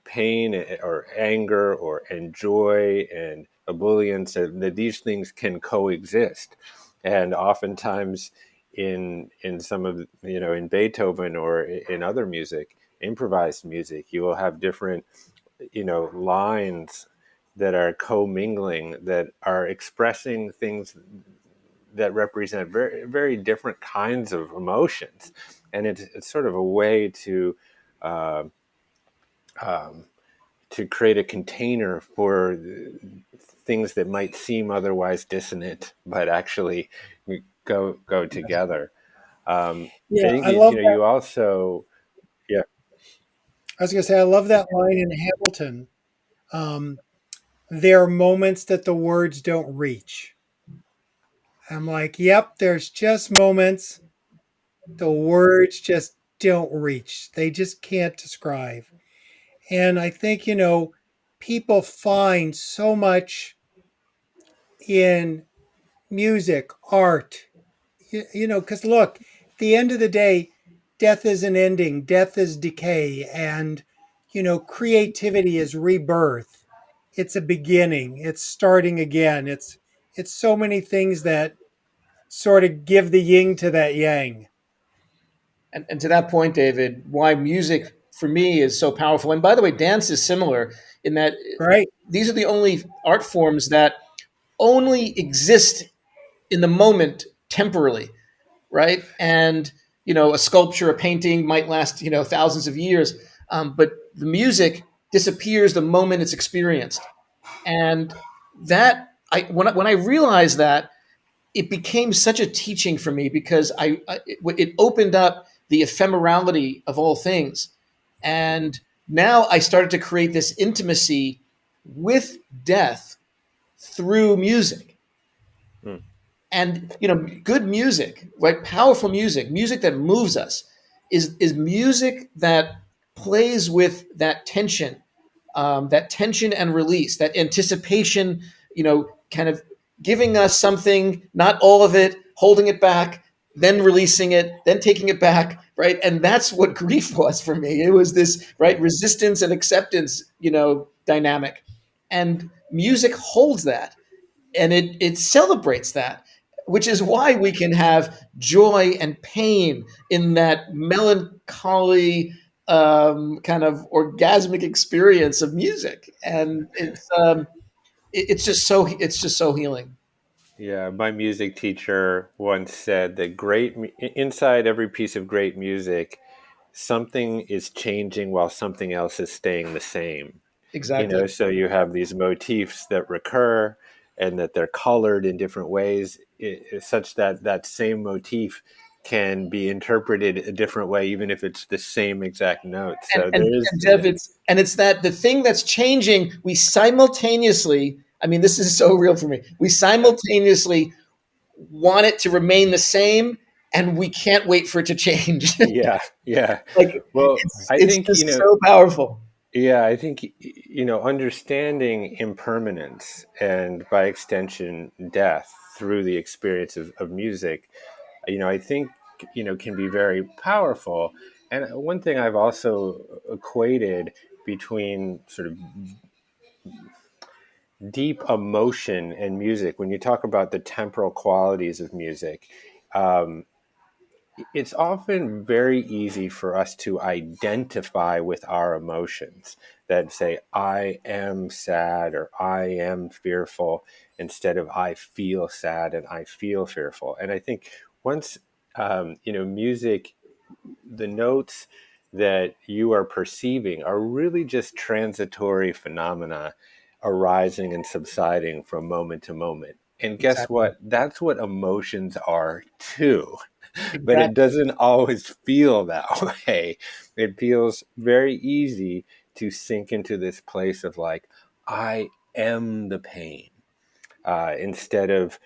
pain or anger or and joy and ebullience, that these things can coexist. And oftentimes in some of, in Beethoven or in other music, improvised music, you will have different, lines that are commingling, that are expressing things that represent very, very different kinds of emotions. And it's sort of a way uh, um, to create a container for things that might seem otherwise dissonant, but actually go together. I Yeah, think I love that. you also, yeah. I was going to say, I love that line in Hamilton. Um, there are moments that the words don't reach. I'm like, yep, there's just moments the words just don't reach. They just can't describe. And I think, people find so much in music, art, because look, at the end of the day, death is an ending, death is decay, and, creativity is rebirth. It's a beginning, it's starting again. It's so many things that sort of give the yin to that yang, And to that point, David, why music for me is so powerful. And by the way, dance is similar in that right? these are the only art forms that only exist in the moment temporarily, right? And a sculpture, a painting might last thousands of years, but the music disappears the moment it's experienced. And that when I realized that, it became such a teaching for me because it opened up the ephemerality of all things, and now I started to create this intimacy with death through music. Mm. And good music, right, powerful music, music that moves us, is music that plays with that tension and release, that anticipation, kind of giving us something, not all of it, holding it back, then releasing it, then taking it back, right? And that's what grief was for me. It was this, right, resistance and acceptance, dynamic. And music holds that, and it celebrates that, which is why we can have joy and pain in that melancholy, kind of orgasmic experience of music, and it's just so healing. Yeah, my music teacher once said that inside every piece of great music, something is changing while something else is staying the same. Exactly. So you have these motifs that recur, and that they're colored in different ways, such that that same motif can be interpreted a different way, even if it's the same exact note. and So and, there is, and Jeff, it's that the thing that's changing, we simultaneously, I mean, this is so real for me, we yeah, simultaneously want it to remain the same, and we can't wait for it to change. yeah, yeah. Like, Well, I it's think, just so powerful. yeah, I think, understanding impermanence, and by extension death, through the experience of music, I think, can be very powerful. And one thing I've also equated between sort of deep emotion and music, when you talk about the temporal qualities of music, um, it's often very easy for us to identify with our emotions, that say, I am sad or I am fearful, instead of I feel sad and I feel fearful. And I think once, music, the notes that you are perceiving are really just transitory phenomena arising and subsiding from moment to moment. And guess Exactly. what? That's what emotions are too. But it Exactly. doesn't always feel that way. It feels very easy to sink into this place of like, I am the pain, instead of,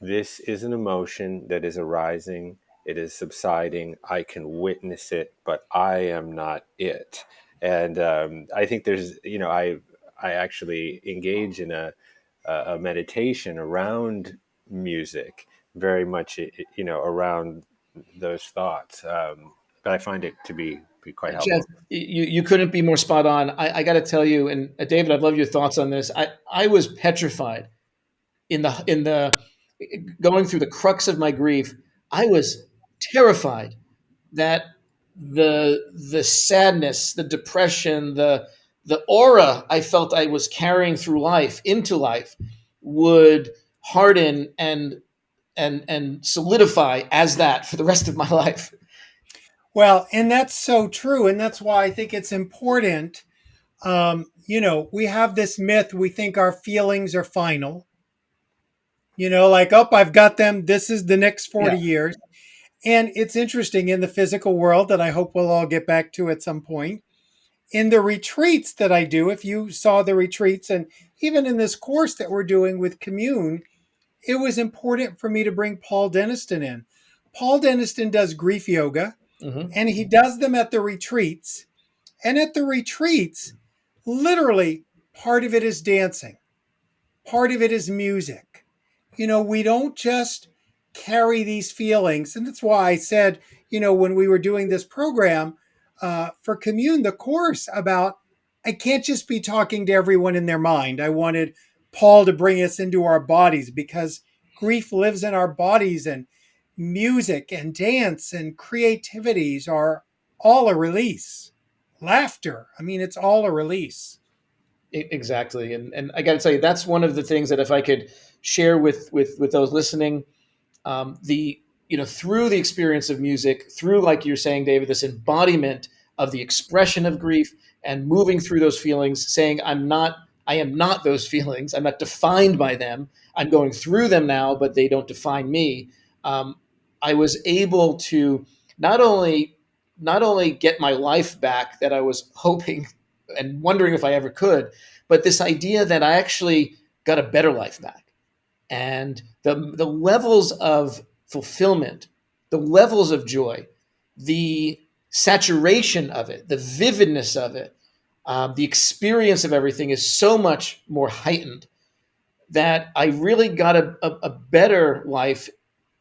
this is an emotion that is arising, it is subsiding, I can witness it, but I am not it. And I think there's, I actually engage in a meditation around music, very much, around those thoughts. But I find it to be quite Jeff, helpful. you couldn't be more spot on. I got to tell you, and David, I'd love your thoughts on this. I was petrified in the going through the crux of my grief. I was terrified that the sadness, the depression, the aura I felt I was carrying through life into life would harden and solidify as that for the rest of my life. Well, and that's so true. And that's why I think it's important. We have this myth, we think our feelings are final, like, oh, I've got them. This is the next Yeah. 40 years. And it's interesting in the physical world that I hope we'll all get back to at some point. In the retreats that I do, if you saw the retreats, and even in this course that we're doing with Commune, it was important for me to bring Paul Denniston in. Paul Denniston does grief yoga, Hmm. and he does them at the retreats. And at the retreats, literally, part of it is dancing, part of it is music. We don't just carry these feelings. And that's why I said, when we were doing this program for Commune, the course about, I can't just be talking to everyone in their mind. I wanted Paul to bring us into our bodies because grief lives in our bodies, and music and dance and creativities are all a release. Laughter, I mean, it's all a release. Exactly, and I got to tell you, that's one of the things that if I could share with those listening, the through the experience of music, through, like you're saying, David, this embodiment of the expression of grief and moving through those feelings, saying I am not those feelings, I'm not defined by them, I'm going through them now, but they don't define me. um, I was able to not only get my life back that I was hoping and wondering if I ever could, but this idea that I actually got a better life back, and the levels of fulfillment, the levels of joy, the saturation of it, the vividness of it, the experience of everything is so much more heightened that I really got a better life,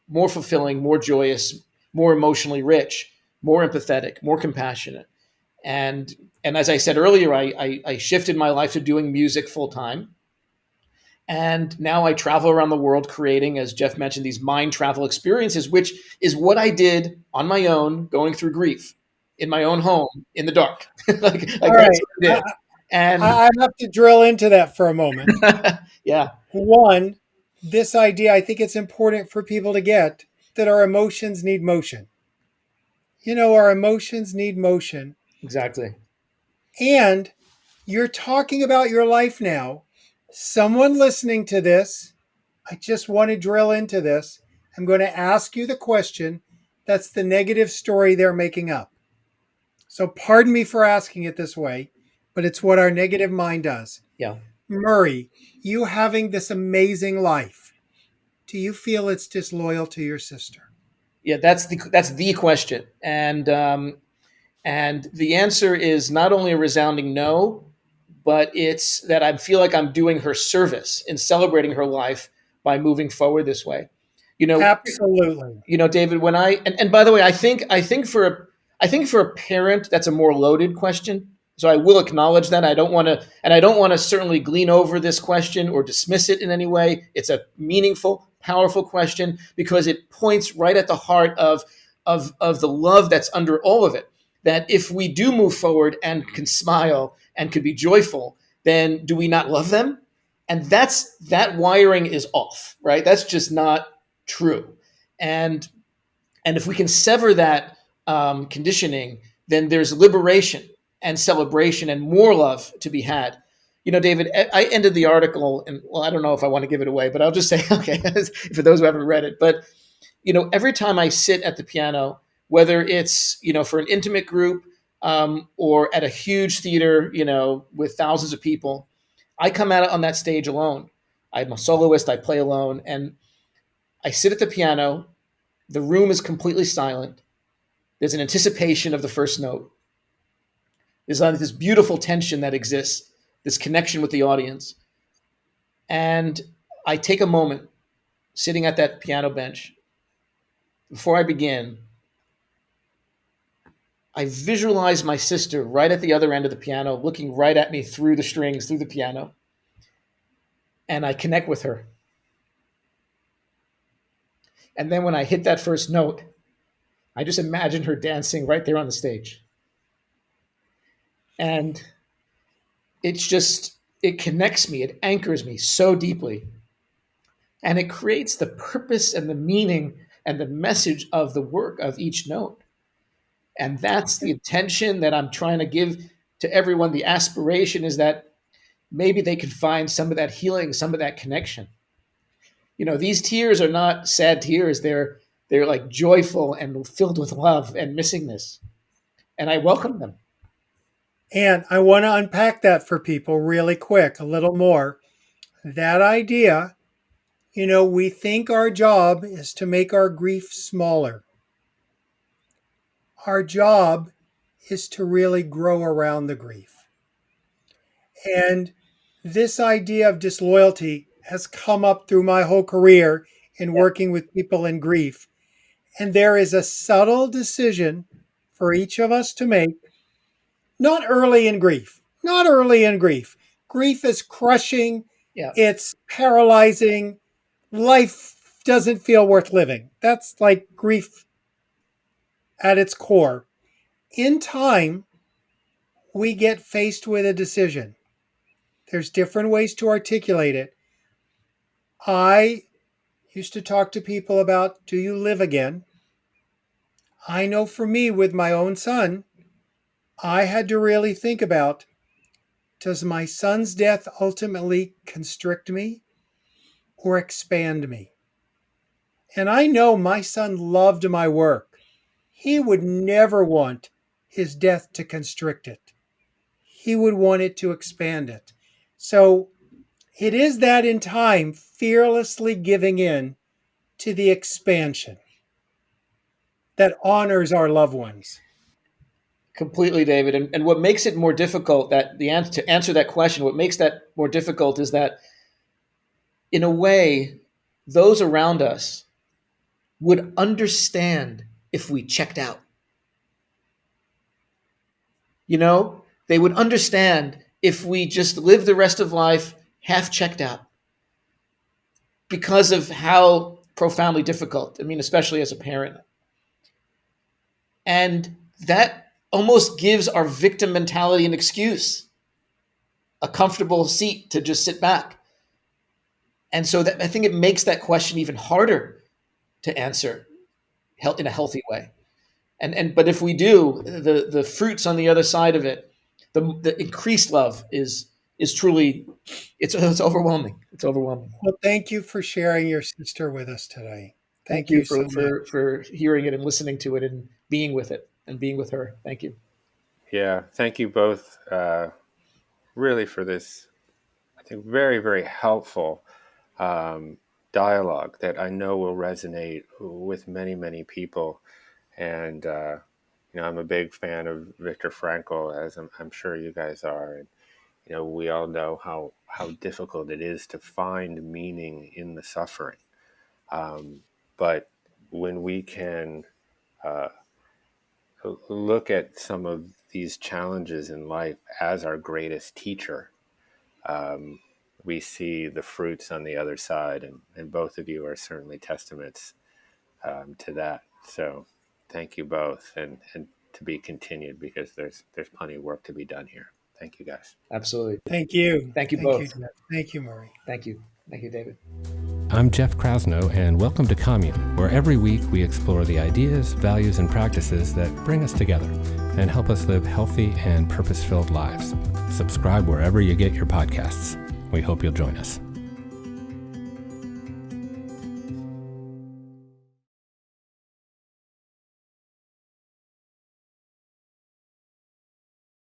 more fulfilling, more joyous, more emotionally rich, more empathetic, more compassionate. And as I said earlier, I shifted my life to doing music full time. And now I travel around the world creating, as Jeff mentioned, these mind travel experiences, which is what I did on my own, going through grief in my own home in the dark. Like All that's right. what I did. And I have to drill into that for a moment. yeah, One, this idea, I think it's important for people to get that our emotions need motion. Our emotions need motion. exactly. And you're talking about your life now. Someone listening to this, I just want to drill into this. I'm going to ask you the question. That's the negative story they're making up. So pardon me for asking it this way, but it's what our negative mind does. Yeah. Murray, you having this amazing life, do you feel it's disloyal to your sister? Yeah, that's the question. And the answer is not only a resounding no, but it's that I feel like I'm doing her service in celebrating her life by moving forward this way. You know, Absolutely. David, when and by the way, I think for a parent that's a more loaded question. So I will acknowledge that. I don't want to certainly glean over this question or dismiss it in any way. It's a meaningful, powerful question because it points right at the heart of the love that's under all of it. That if we do move forward and can smile and can be joyful, then do we not love them? And that wiring is off, right? That's just not true. And and if we can sever that conditioning, then there's liberation and celebration and more love to be had. David, I ended the article, and well, I don't know if I want to give it away, but I'll just say, okay, for those who haven't read it, but every time I sit at the piano, whether it's for an intimate group or at a huge theater, with thousands of people, I come out on that stage alone. I'm a soloist. I play alone, and I sit at the piano. The room is completely silent. There's an anticipation of the first note. There's this beautiful tension that exists, this connection with the audience. And I take a moment sitting at that piano bench. Before I begin, I visualize my sister right at the other end of the piano, looking right at me through the strings, through the piano. And I connect with her. And then when I hit that first note, I just imagine her dancing right there on the stage. And it connects me, it anchors me so deeply. And it creates the purpose and the meaning and the message of the work of each note. And that's the intention that I'm trying to give to everyone. The aspiration is that maybe they can find some of that healing, some of that connection. These tears are not sad tears. They're like joyful and filled with love and missingness. And I welcome them. And I want to unpack that for people really quick, a little more. That idea, we think our job is to make our grief smaller. Our job is to really grow around the grief. And this idea of disloyalty has come up through my whole career in working with people in grief. And there is a subtle decision for each of us to make, not early in grief, not early in grief. Grief is crushing, it's paralyzing. Life doesn't feel worth living. That's like grief at its core. In time, we get faced with a decision. There's different ways to articulate it. I used to talk to people about, do you live again? I know for me, with my own son, I had to really think about, does my son's death ultimately constrict me or expand me? And I know my son loved my work. He would never want his death to constrict it. He would want it to expand it. So it is that in time, fearlessly giving in to the expansion that honors our loved ones. Completely, David. And what makes it more difficult, to answer that question, what makes that more difficult is that, in a way, those around us would understand if we checked out. They would understand if we just lived the rest of life half checked out because of how profoundly difficult, especially as a parent. And that almost gives our victim mentality an excuse, a comfortable seat to just sit back. And so I think it makes that question even harder to answer in a healthy way. But if we do, the fruits on the other side of it, the increased love is truly, it's overwhelming. It's overwhelming. Well, thank you for sharing your sister with us today. Thank you so much. for hearing it and listening to it and being with it and being with her. Thank you. Yeah, thank you both really for this, I think, very, very helpful dialogue that I know will resonate with many, many people. And, I'm a big fan of Viktor Frankl, as I'm sure you guys are. And, we all know how difficult it is to find meaning in the suffering. But when we can look at some of these challenges in life as our greatest teacher, we see the fruits on the other side, and both of you are certainly testaments to that. So thank you both, and to be continued, because there's plenty of work to be done here. Thank you, guys. Absolutely. Thank you. Thank you Thank both. you, Jeff. Thank you, Murray. Thank you. Thank you, David. I'm Jeff Krasno, and welcome to Commune, where every week we explore the ideas, values, and practices that bring us together and help us live healthy and purpose-filled lives. Subscribe wherever you get your podcasts. We hope you'll join us.